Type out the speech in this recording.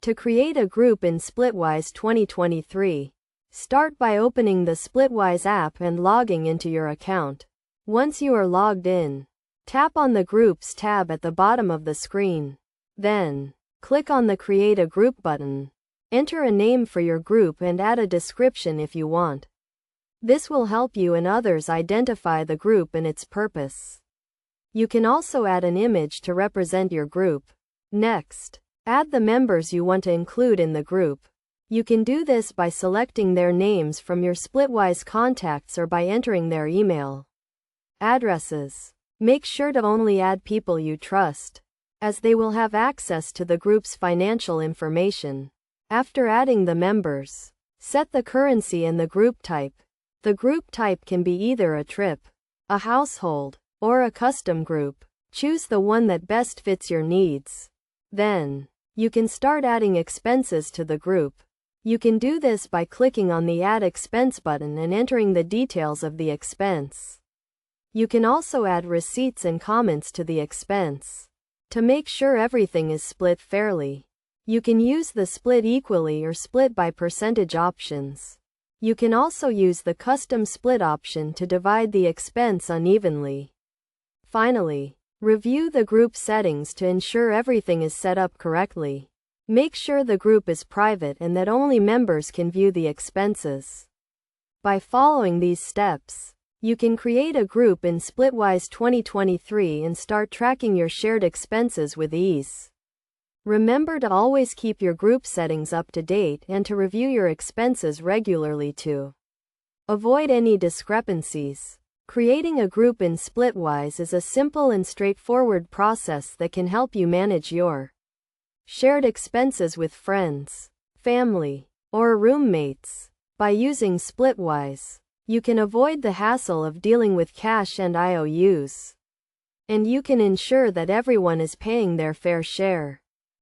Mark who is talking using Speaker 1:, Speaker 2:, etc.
Speaker 1: To create a group in Splitwise 2023, start by opening the Splitwise app and logging into your account. Once you are logged in, tap on the Groups tab at the bottom of the screen. Then, click on the Create a Group button. Enter a name for your group and add a description if you want. This will help you and others identify the group and its purpose. You can also add an image to represent your group. Next, add the members you want to include in the group. You can do this by selecting their names from your Splitwise contacts or by entering their email addresses. Make sure to only add people you trust, as they will have access to the group's financial information. After adding the members, set the currency and the group type. The group type can be either a trip, a household, or a custom group. Choose the one that best fits your needs. Then, you can start adding expenses to the group. You can do this by clicking on the Add Expense button and entering the details of the expense. You can also add receipts and comments to the expense. To make sure everything is split fairly, you can use the split equally or split by percentage options. You can also use the custom split option to divide the expense unevenly. Finally, review the group settings to ensure everything is set up correctly. Make sure the group is private and that only members can view the expenses. By following these steps, you can create a group in Splitwise 2023 and start tracking your shared expenses with ease. Remember to always keep your group settings up to date and to review your expenses regularly to avoid any discrepancies. Creating a group in Splitwise is a simple and straightforward process that can help you manage your shared expenses with friends, family, or roommates. By using Splitwise, you can avoid the hassle of dealing with cash and IOUs, and you can ensure that everyone is paying their fair share.